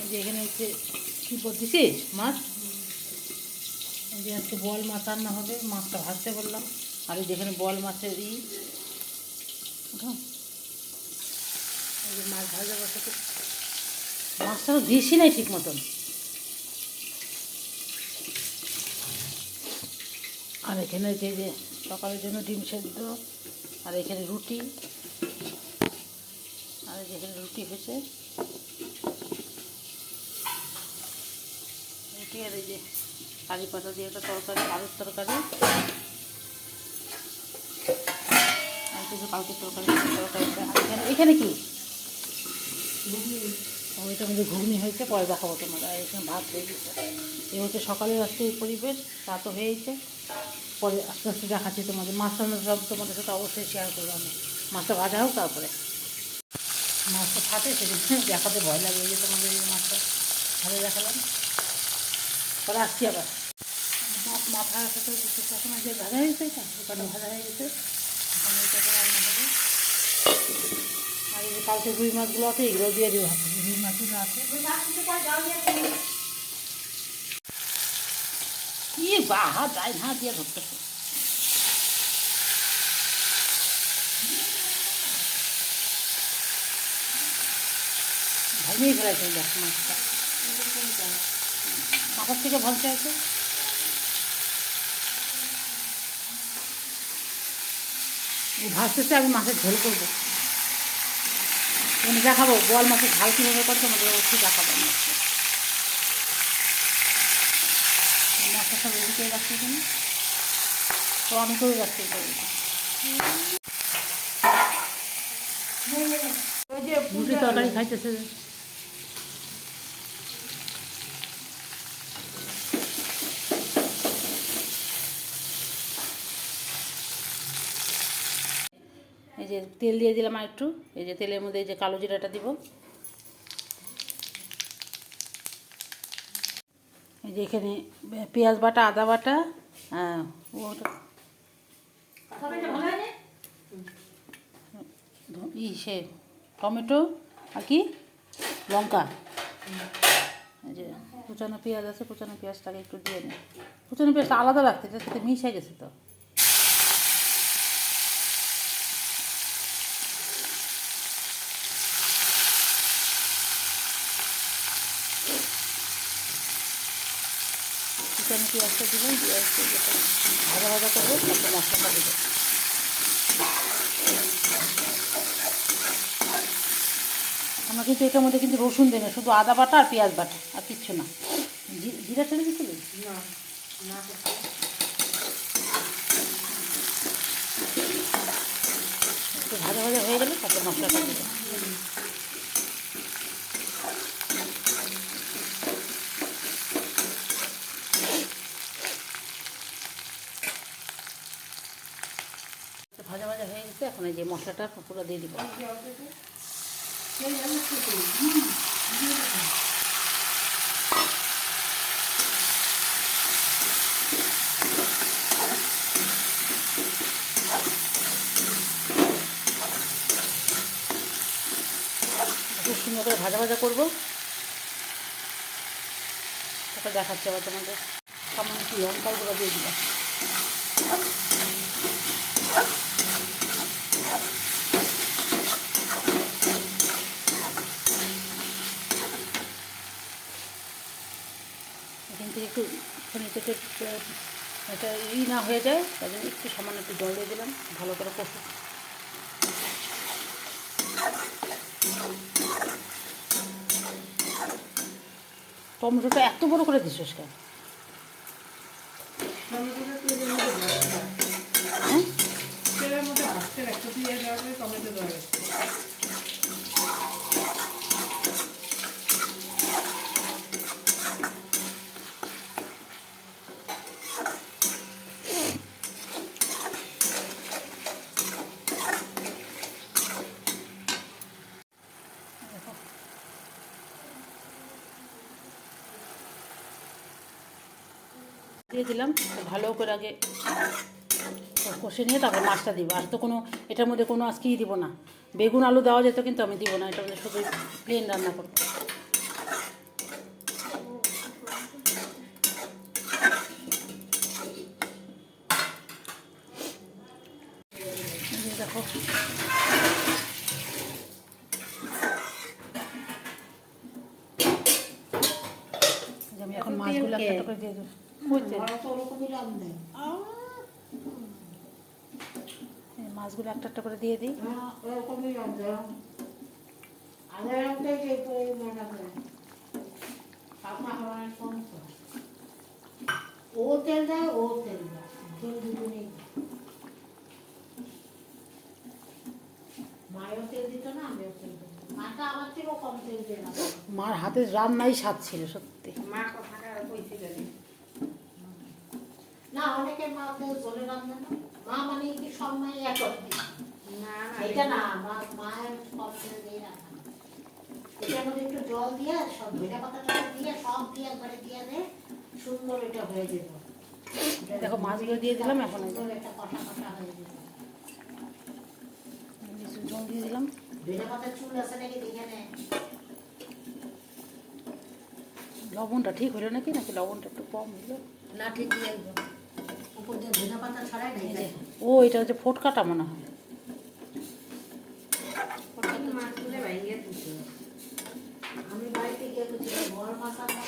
যে এখানে হচ্ছে কী করতেছিস মাছ, এই যে আজকে বল মাছ রান্না হবে, মাছটা ভাজতে বললাম। আর এই যেখানে বল মাছের এই যে মাছ ভাজা বসাতে, মাছটা তো দিয়েছি নাই ঠিক মতন। আর এখানে যে সকালের জন্য ডিম সেদ্ধ, আর এখানে রুটি, আর যেখানে রুটি হয়েছে রুটি, আর এই যে কারি পাতা দিয়ে একটা তরকারি, আলুর তরকারি, আর কিছু কালকে তরকারিটা। আর এখানে কি ওইটার মধ্যে ঘুগনি হয়েছে, পরে দেখাবো তোমার। আর এখানে ভাত হয়ে গেছে। এই হচ্ছে সকালের আজকে এই পরিবেশ। তা তো হয়েছে, পরে আস্তে আস্তে দেখাচ্ছি তোমাদের। মাছটা সব তোমাদের সাথে অবশ্যই শেয়ার করবো আমি। মাছটা ভাজা হোক, তারপরে মাছটা ফাটে সেদিন দেখাতে ভয় লাগে। যে তোমাদের এই মাছটা ভালো দেখালাম, পরে আসছি আবার। মাথা সাথে কখন আগে ভাজা হয়ে গেছে, ওখানে ভাজা হয়ে গেছে, ওখানে ওইটাকে রান্না হবে। আর এই যে কালকে রুই মাছগুলো আছে, এগুলো দিয়ে দিব হাতে। রুই মাছগুলো আছে, কি বাহা যায় না দিয়ে ধরতেছে। ভালোই ফেলাইছে দেখ মাছটা, মাথার থেকে ভালতে আছে। ভাজতেছে, আমি মাছের ঝোল করবো, মানে দেখাবো বল মাছের ঝাল কীভাবে করছে আমাদের অবশ্যই দেখাবো। মাছটা সব রেডি করে রাখছি এখানে, তো আমি করে রাখছি। রুটি তরকারি খাইতেছে। এই যে তেল দিয়ে দিলাম আর একটু, এই যে তেলের মধ্যে এই যে কালো জিরাটা দিব। এই যে এখানে পেঁয়াজ বাটা, আদা বাটা, সে টমেটো, আর কি লঙ্কা, এই যে কুচানো পেঁয়াজ আছে, কুচানো পেঁয়াজটাকে একটু দিয়ে নিই। কুচানো পেঁয়াজটা আলাদা রাখতে, এটার সাথে মিশে গেছে তো। কুচানো পেঁয়াজটা দিলাম, পেঁয়াজটা ভাজা ভাজা করবো, তারপর মশলাটা দেবো। আমরা কিন্তু এটার মধ্যে কিন্তু রসুন দেবে, শুধু আদা বাটা আর পেঁয়াজ বাটা, আর কিচ্ছু না। জিরা ছেড়ে দিচ্ছিলি না, একটু ভাজা ভাজা হয়ে গেলে তারপর মশলাটা দেবো। ভাজা ভাজা হয়ে গেছে, এখন এই যে মশলাটা পুরো দিয়ে দিব। খুব সুন্দর করে ভাজা ভাজা করবো, তারপর দেখাচ্ছে আবার তোমাদের। সামান্য একটু লঙ্কার গুঁড়ো দিয়ে দিলাম। এখান থেকে একটু থেকে এটা না হয়ে যায়, তাই জন্য একটু সামান্য একটু জল দিয়ে দিলাম, ভালো করে কষু। টমেটোটা এত বড় করে দিছিস কেন? দিয়ে দিলাম, ভালো করে আগে কষে নিয়ে তারপর মাছটা দিব। আর তো কোনো এটার মধ্যে কোনো আজকেই দিব না। বেগুন আলু দেওয়া যেত, কিন্তু আমি দিব না, এটার মধ্যে শুধু প্লেন রান্না করব। দেখো আমি এখন মাছগুলো একটা করে দিয়ে দেবো। মাছগুলো একটা একটা করে দিয়ে দিই। ও তেল দেয়, ও তেল দেয়, তেল দুজনেই। মায়েও তেল দিত না, আমিও তেল দিত। মাটা আমার থেকেও কম তেল দিয়ে না। মার হাতের রান্নাই স্বাদ ছিল সত্যি। মা কথাটা কইতে গেলে না, অনেকে মা তেল জলে রান্না না। মা মানে কি সব মাই এক রকম না, এটা না, মায়ের কম তেল দিয়ে রান্না। এটার মধ্যে একটু জল দিয়ে সব ধনে পাতাটা দিয়ে সব দিয়ে একবারে দিয়ে দে, সুন্দর এটা হয়ে যেত। দেখো মাছগুলো দিয়ে দিলাম, এখন একটা কষা কষা হয়ে যেত। জল দিয়ে দিলাম। ধনে পাতার চুল আছে নাকি দেখে নে। লবণটা ঠিক হলো নাকি, নাকি লবণটা একটু কম হলো? না, ঠিক দিয়ে একদম উপর দিয়ে ধনে পাতা ছড়াই নাই। ও এটা হচ্ছে ফোটকাটা মনে হয়। আমি বাড়িতে গিয়ে বড় মাছ আনবো,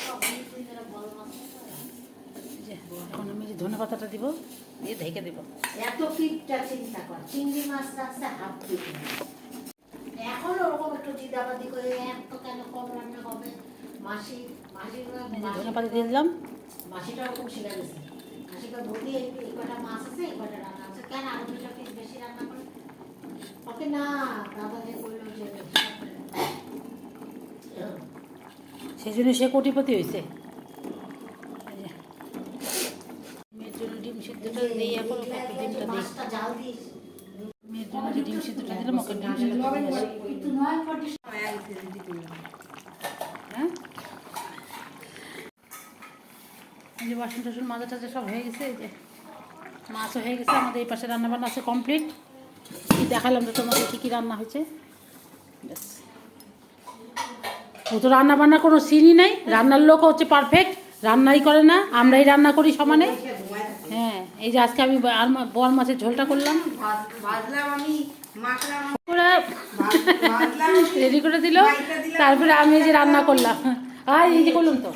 বড় মাছ এখন আমি যে ধনে পাতাটা দিব, দিয়ে ঢেকে দেব। এত পিঠটা চিন্তা কর, চিংড়ি মাছ রাখছে হাফ পিঠ, এখন ওরকম একটু জিদাবাদি করে এত কেন কম রান্না হবে। ধনে পাতা দিয়ে দিলাম। মাসিটা ওরকম শিখে গেছে। মাসিটা বলি এই কটা মাছ আছে, এই কটা রান্না আছে, কেন আরো দুটা পিস বেশি রান্না করে। ওকে না, দাদা যে বললো যে সেই জন্য সে কোটিপতি হয়েছে। মেয়ের জন্য ডিম সিদ্ধটা দিয়ে এখন ওকে একটু ডিমটা দিই। মাছটা জাল দিস। মেয়ের জন্য যে ডিম সিদ্ধটা দিলাম, ওকে ডিম সিদ্ধটা দিয়ে আসি। হ্যাঁ, এই যে বাসন টাসন মাজা টাজা সব হয়ে গেছে। এই যে মাছও হয়ে গেছে, আমাদের এই পাশে রান্নাবান্না আছে কমপ্লিট। কি দেখালাম তো তোমাদের কী কী রান্না হয়েছে। ব্যাস, ও তো রান্না বান্না কোনো সিনই নাই। রান্নার লোক হচ্ছে পারফেক্ট, রান্নাই করে না, আমরাই রান্না করি সমানে। হ্যাঁ, এই যে আজকে আমি বল মাছের ঝোলটা করলাম, রেডি করে দিল, তারপরে আমি এই যে রান্না করলাম। আর এই যে করলাম তো,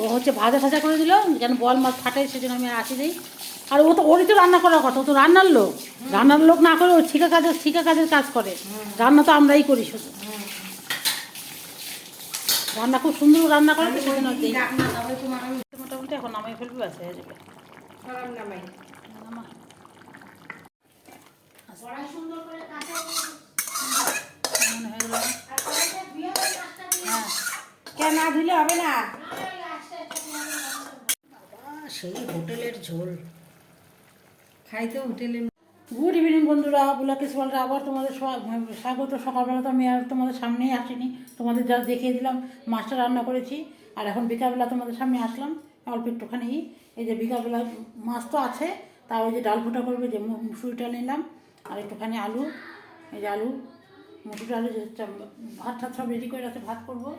ও হচ্ছে ভাজা ভাজা করে দিল, যেন বল মাছ ফাটাই, সেজন্য আমি আসি দিই। আর ও তো, ওরই তো রান্না করার কথা, ও তো রান্নার লোক। রান্নার লোক না করে ও ঠিকা কাজের কাজ করে। রান্না তো আমরাই করি শুধু। রান্না খুব সুন্দর রান্না করে, সেজন্য মোটামুটি এখন নামাই ফেলবি, ব্যাস হয়ে যাবে। সুন্দর করে কাঁচা মনে হয়ে গেল। হ্যাঁ, কেন না ধুলে হবে না? সেই হোটেলের ঝোল খাইতে হোটেলে। গুড ইভিনিং বন্ধুরা, বুলাকিস ওয়ার্ল্ডে আবার তোমাদের স্বাগত। সকালবেলা তো আমি আর তোমাদের সামনেই আসিনি, তোমাদের যা দেখিয়ে দিলাম মাছটা রান্না করেছি। আর এখন বিকালবেলা তোমাদের সামনে আসলাম অল্প একটুখানি। এই যে বিকালবেলা মাছ তো আছে, তাও ওই যে ডাল ফুটা করবে, যে মুসুরিটা নিলাম আর একটুখানি আলু, এই যে আলু মুসুরি আলু, যে ভাত টাত সব রেডি করে রাখতে ভাত করবো।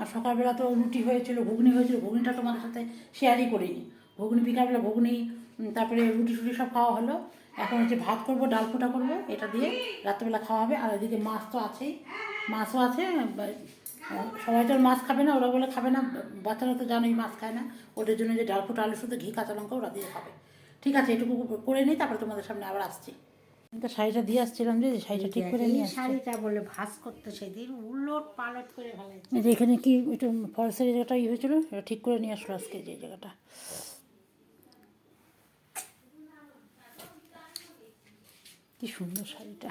আর সকালবেলা তো রুটি হয়েছিল, ঘুগনি হয়েছিল, ঘুগনিটা তোমাদের সাথে শেয়ারই করিনি। ঘুগনি বিকালবেলা ঘুগনি, তারপরে রুটি টুটি সব খাওয়া হলো। এখন হচ্ছে ভাত করবো, ডাল ফোটা করবো, এটা দিয়ে রাত্রেবেলা খাওয়া হবে। আর এদিকে মাছ তো আছেই, মাছও আছে। সবাই তো আর মাছ খাবে না, ওরা বলে খাবে না, বাচ্চারা তো জানোই মাছ খায় না। ওদের জন্য যে ডাল ফোটা আলু শুধু ঘি কাঁচা লঙ্কা ওরা দিয়ে খাবে। ঠিক আছে, এটুকু করে নিই, তারপরে তোমাদের সামনে আবার আসছি। তো শাড়িটা দিয়ে আসছিলাম, যে শাড়িটা ঠিক করে নিয়ে আসছি। শাড়িটা বলে ভাঁজ করতে সেদিন উলট পালট করে ভালো। এই যে এখানে কি একটু ফলসের জায়গাটা হয়েছিল, এটা ঠিক করে নিয়ে আসলো আজকে, যে জায়গাটা। কি সুন্দর শাড়িটা।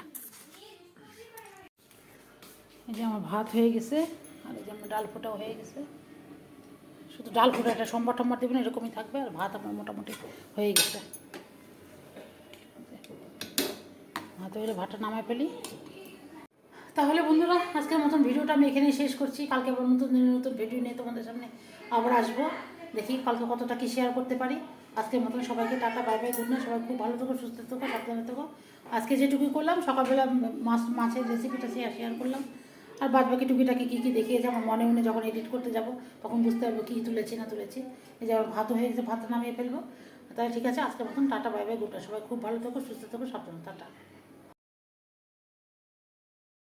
এই যে আমার ভাত হয়ে গেছে, আর এই যে আমার ডাল ফোটাও হয়ে গেছে। শুধু ডাল ফোটা, একটা সম্বার টম্বার দেবেন, এরকমই থাকবে। আর ভাত আমার মোটামুটি হয়ে গেছে। ভাত হয়ে গেলে ভাতটা নামায় ফেলি। তাহলে বন্ধুরা, আজকের মতন ভিডিওটা আমি এখানেই শেষ করছি। কালকে আবার নতুন ভিডিও নিয়ে তোমাদের সামনে আবার আসবো। দেখি কালকে কতটা কি শেয়ার করতে পারি। আজকের মতন সবাইকে tata, bye bye, good night. সবাই খুব ভালো থেকো, সুস্থ থেকো, সাবধানে থেকো। আজকে যেটুকুই করলাম, সকালবেলা মাছের রেসিপিটা শেয়ার করলাম। আর বাদ বাকি টুকিটাকি কী কী দেখিয়েছে আমার মনে মনে, যখন এডিট করতে যাব তখন বুঝতে পারবো কী তুলেছি না তুলেছি। এই যে আমার ভাতও হয়ে গেছে, ভাতটা নামিয়ে ফেলবো। তাহলে ঠিক আছে, আজকের মতন tata, bye bye, good night. সবাই খুব ভালো থেকো, সুস্থ থেকো, সাবধানে, টাটা।